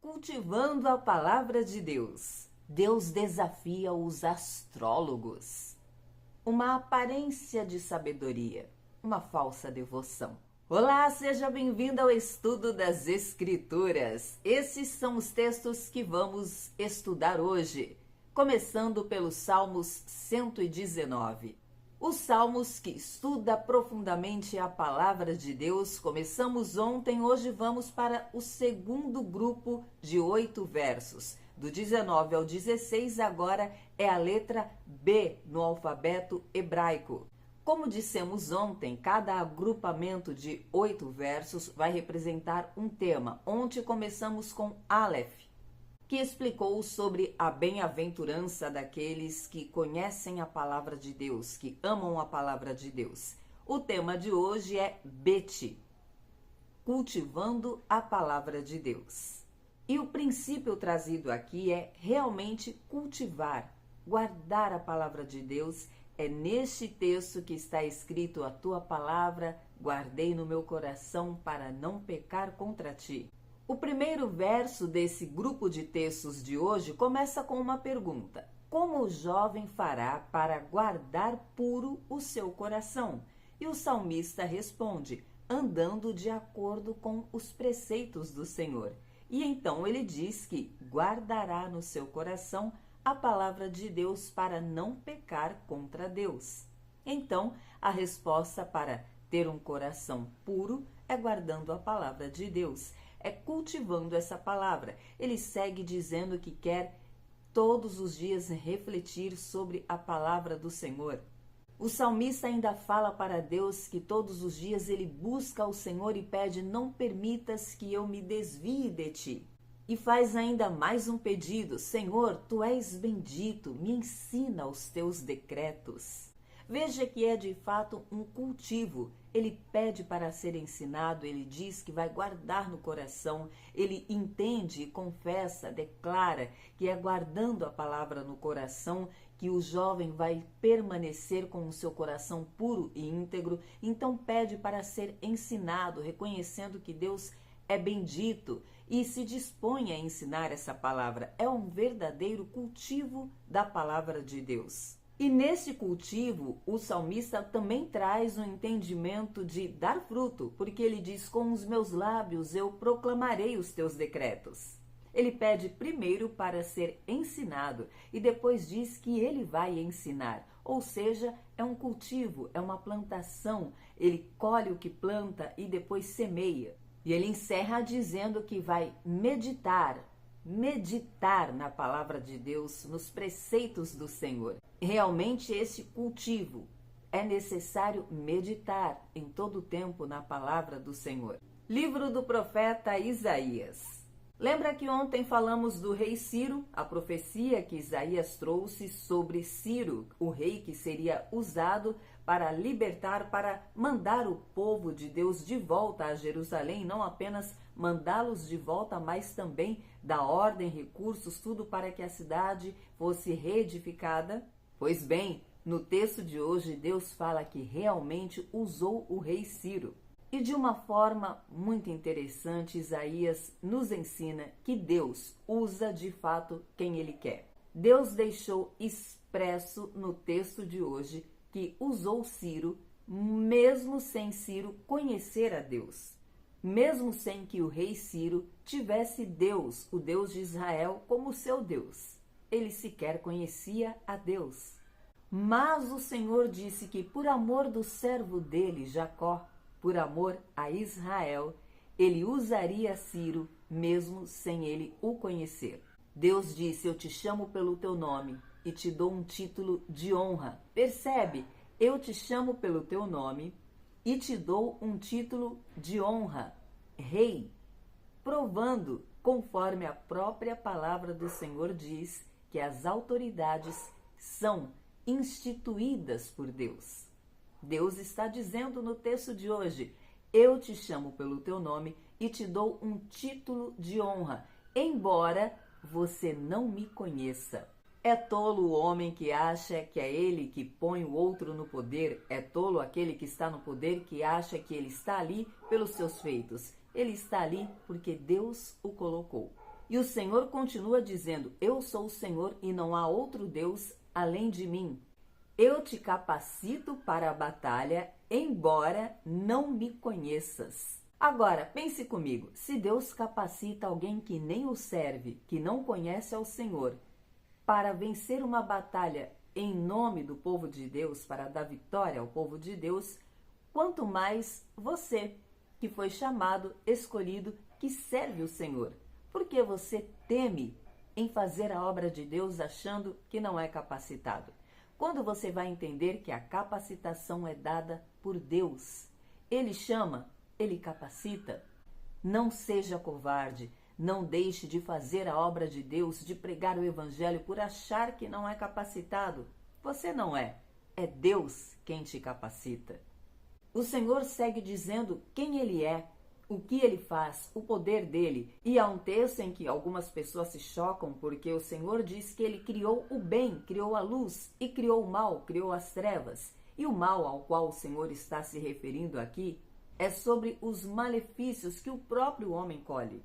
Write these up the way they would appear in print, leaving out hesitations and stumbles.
Cultivando a palavra de Deus. Deus desafia os astrólogos. Uma aparência de sabedoria, uma falsa devoção. Olá, seja bem-vindo ao estudo das Escrituras. Esses são os textos que vamos estudar hoje, começando pelos Salmos 119. Os Salmos que estuda profundamente a palavra de Deus. Começamos ontem, hoje vamos para o segundo grupo de 8 versos. Do 19 ao 16, agora é a letra B no alfabeto hebraico. Como dissemos ontem, cada agrupamento de 8 versos vai representar um tema. Ontem começamos com Aleph, que explicou sobre a bem-aventurança daqueles que conhecem a palavra de Deus, que amam a palavra de Deus. O tema de hoje é Bet, cultivando a palavra de Deus. E o princípio trazido aqui é realmente cultivar, guardar a palavra de Deus. É neste texto que está escrito: a tua palavra guardei no meu coração para não pecar contra ti. O primeiro verso desse grupo de textos de hoje começa com uma pergunta: como o jovem fará para guardar puro o seu coração? E o salmista responde: andando de acordo com os preceitos do Senhor. E então ele diz que guardará no seu coração a palavra de Deus para não pecar contra Deus. Então, a resposta para ter um coração puro é guardando a palavra de Deus, é cultivando essa palavra. Ele segue dizendo que quer todos os dias refletir sobre a palavra do Senhor. O salmista ainda fala para Deus que todos os dias ele busca o Senhor e pede: não permitas que eu me desvie de ti. E faz ainda mais um pedido: Senhor, tu és bendito, me ensina os teus decretos. Veja que é de fato um cultivo. Ele pede para ser ensinado, ele diz que vai guardar no coração, ele entende, confessa, declara que é guardando a palavra no coração que o jovem vai permanecer com o seu coração puro e íntegro. Então pede para ser ensinado, reconhecendo que Deus é bendito e se dispõe a ensinar essa palavra. É um verdadeiro cultivo da palavra de Deus. E nesse cultivo, o salmista também traz um entendimento de dar fruto, porque ele diz: com os meus lábios eu proclamarei os teus decretos. Ele pede primeiro para ser ensinado e depois diz que ele vai ensinar. Ou seja, é um cultivo, é uma plantação. Ele colhe o que planta e depois semeia. E ele encerra dizendo que vai meditar na palavra de Deus, nos preceitos do Senhor. Realmente esse cultivo é necessário meditar em todo o tempo na palavra do Senhor. Livro do profeta Isaías. Lembra que ontem falamos do rei Ciro, a profecia que Isaías trouxe sobre Ciro, o rei que seria usado para libertar, para mandar o povo de Deus de volta a Jerusalém, não apenas mandá-los de volta, mas também dar ordem, recursos, tudo para que a cidade fosse reedificada? Pois bem, no texto de hoje, Deus fala que realmente usou o rei Ciro. E de uma forma muito interessante, Isaías nos ensina que Deus usa de fato quem Ele quer. Deus deixou expresso no texto de hoje que usou Ciro, mesmo sem Ciro conhecer a Deus. Mesmo sem que o rei Ciro tivesse Deus, o Deus de Israel, como seu Deus. Ele sequer conhecia a Deus. Mas o Senhor disse que por amor do servo dele, Jacó, por amor a Israel, ele usaria Ciro, mesmo sem ele o conhecer. Deus disse: eu te chamo pelo teu nome e te dou um título de honra. Percebe? Eu te chamo pelo teu nome e te dou um título de honra, rei, provando, conforme a própria palavra do Senhor diz, que as autoridades são instituídas por Deus. Deus está dizendo no texto de hoje: eu te chamo pelo teu nome e te dou um título de honra, embora você não me conheça. É tolo o homem que acha que é ele que põe o outro no poder. É tolo aquele que está no poder que acha que ele está ali pelos seus feitos. Ele está ali porque Deus o colocou. E o Senhor continua dizendo: eu sou o Senhor e não há outro Deus além de mim. Eu te capacito para a batalha, embora não me conheças. Agora, pense comigo, se Deus capacita alguém que nem o serve, que não conhece ao Senhor, para vencer uma batalha em nome do povo de Deus, para dar vitória ao povo de Deus, quanto mais você, que foi chamado, escolhido, que serve o Senhor. Por que você teme em fazer a obra de Deus achando que não é capacitado? Quando você vai entender que a capacitação é dada por Deus, Ele chama, Ele capacita. Não seja covarde, não deixe de fazer a obra de Deus, de pregar o Evangelho por achar que não é capacitado. Você não é, é Deus quem te capacita. O Senhor segue dizendo quem Ele é, o que Ele faz, o poder dEle. E há um texto em que algumas pessoas se chocam porque o Senhor diz que Ele criou o bem, criou a luz e criou o mal, criou as trevas. E o mal ao qual o Senhor está se referindo aqui é sobre os malefícios que o próprio homem colhe.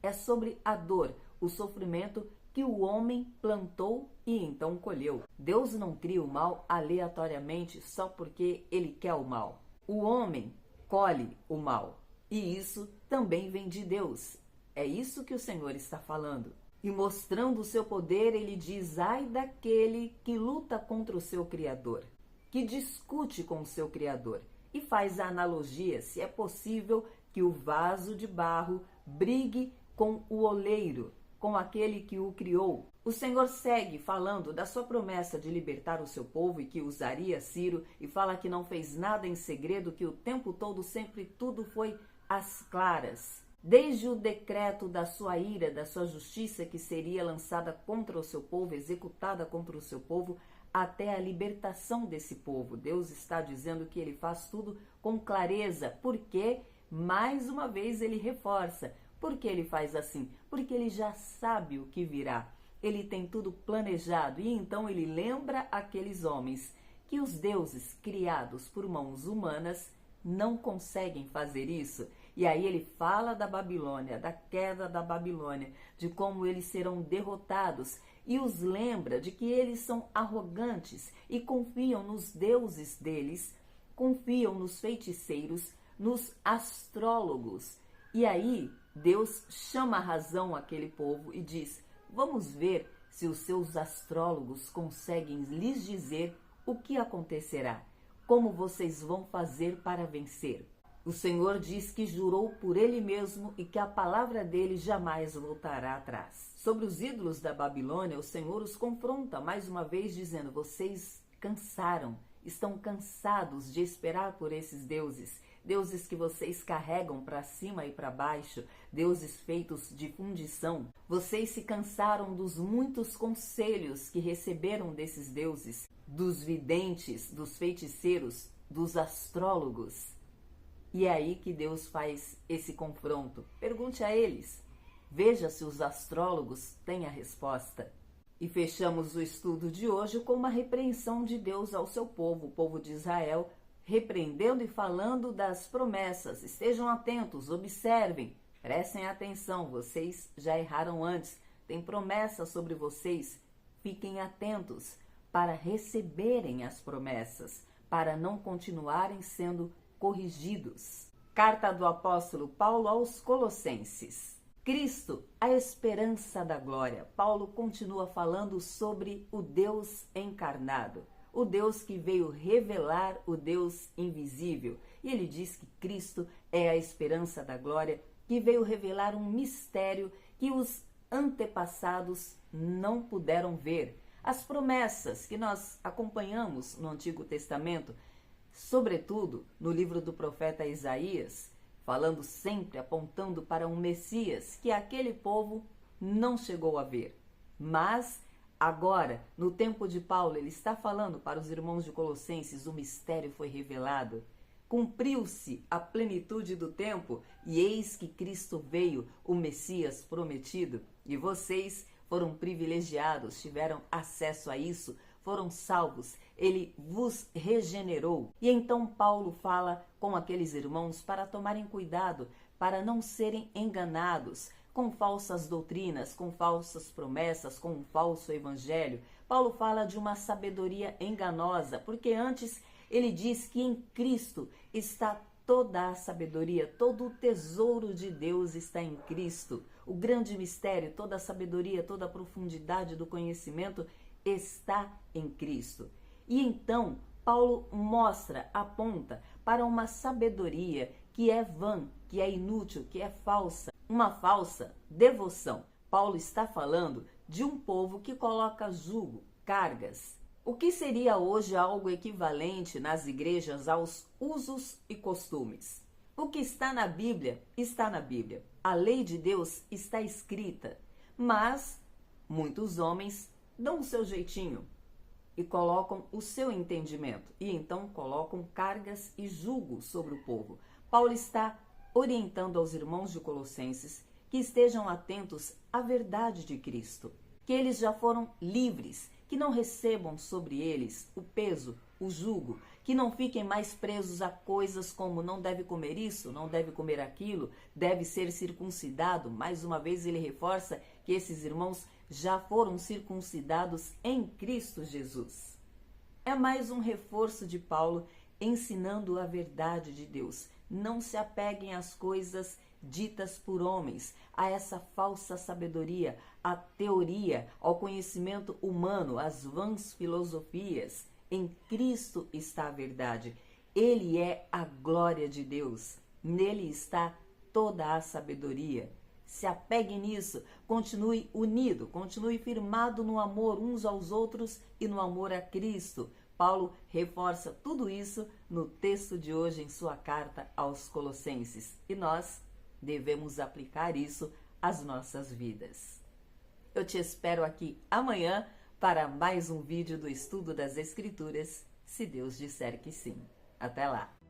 É sobre a dor, o sofrimento que o homem plantou e então colheu. Deus não cria o mal aleatoriamente só porque Ele quer o mal. O homem colhe o mal. E isso também vem de Deus. É isso que o Senhor está falando. E mostrando o seu poder, ele diz: ai daquele que luta contra o seu Criador, que discute com o seu Criador. E faz a analogia, se é possível, que o vaso de barro brigue com o oleiro, com aquele que o criou. O Senhor segue falando da sua promessa de libertar o seu povo e que usaria Ciro, e fala que não fez nada em segredo, que o tempo todo sempre tudo foi às claras. Desde o decreto da sua ira, da sua justiça que seria lançada contra o seu povo, executada contra o seu povo, até a libertação desse povo. Deus está dizendo que Ele faz tudo com clareza, porque, mais uma vez, Ele reforça. Por que Ele faz assim? Porque Ele já sabe o que virá. Ele tem tudo planejado e então Ele lembra aqueles homens que os deuses criados por mãos humanas não conseguem fazer isso. E aí ele fala da Babilônia, da queda da Babilônia, de como eles serão derrotados e os lembra de que eles são arrogantes e confiam nos deuses deles, confiam nos feiticeiros, nos astrólogos. E aí Deus chama a razão àquele povo e diz: vamos ver se os seus astrólogos conseguem lhes dizer o que acontecerá, como vocês vão fazer para vencer. O Senhor diz que jurou por Ele mesmo e que a palavra dele jamais voltará atrás. Sobre os ídolos da Babilônia, o Senhor os confronta mais uma vez dizendo: vocês cansaram, estão cansados de esperar por esses deuses, deuses que vocês carregam para cima e para baixo, deuses feitos de fundição. Vocês se cansaram dos muitos conselhos que receberam desses deuses, dos videntes, dos feiticeiros, dos astrólogos. E é aí que Deus faz esse confronto. Pergunte a eles. Veja se os astrólogos têm a resposta. E fechamos o estudo de hoje com uma repreensão de Deus ao seu povo, o povo de Israel, repreendendo e falando das promessas. Estejam atentos, observem, prestem atenção, vocês já erraram antes. Tem promessa sobre vocês, fiquem atentos para receberem as promessas, para não continuarem sendo corrigidos. Carta do apóstolo Paulo aos Colossenses. Cristo, a esperança da glória. Paulo continua falando sobre o Deus encarnado, o Deus que veio revelar o Deus invisível. E ele diz que Cristo é a esperança da glória, que veio revelar um mistério que os antepassados não puderam ver. As promessas que nós acompanhamos no Antigo Testamento, sobretudo no livro do profeta Isaías, falando sempre, apontando para um Messias que aquele povo não chegou a ver. Mas agora, no tempo de Paulo, ele está falando para os irmãos de Colossenses: o mistério foi revelado. Cumpriu-se a plenitude do tempo e eis que Cristo veio, o Messias prometido. E vocês foram privilegiados, tiveram acesso a isso, foram salvos, ele vos regenerou. E então Paulo fala com aqueles irmãos para tomarem cuidado, para não serem enganados com falsas doutrinas, com falsas promessas, com um falso evangelho. Paulo fala de uma sabedoria enganosa, porque antes ele diz que em Cristo está toda a sabedoria, todo o tesouro de Deus está em Cristo. O grande mistério, toda a sabedoria, toda a profundidade do conhecimento está em Cristo. E então, Paulo aponta para uma sabedoria que é vã, que é inútil, que é falsa, uma falsa devoção. Paulo está falando de um povo que coloca jugo, cargas. O que seria hoje algo equivalente nas igrejas aos usos e costumes? O que está na Bíblia, está na Bíblia. A lei de Deus está escrita, mas muitos homens dão o seu jeitinho e colocam o seu entendimento, e então colocam cargas e jugo sobre o povo. Paulo está orientando aos irmãos de Colossenses que estejam atentos à verdade de Cristo, que eles já foram livres, que não recebam sobre eles o peso, o jugo, que não fiquem mais presos a coisas como não deve comer isso, não deve comer aquilo, deve ser circuncidado. Mais uma vez ele reforça que esses irmãos já foram circuncidados em Cristo Jesus. É mais um reforço de Paulo ensinando a verdade de Deus. Não se apeguem às coisas ditas por homens, a essa falsa sabedoria, à teoria, ao conhecimento humano, às vãs filosofias. Em Cristo está a verdade. Ele é a glória de Deus. Nele está toda a sabedoria. Se apegue nisso, continue unido, continue firmado no amor uns aos outros e no amor a Cristo. Paulo reforça tudo isso no texto de hoje em sua carta aos Colossenses. E nós devemos aplicar isso às nossas vidas. Eu te espero aqui amanhã para mais um vídeo do estudo das Escrituras, se Deus disser que sim. Até lá!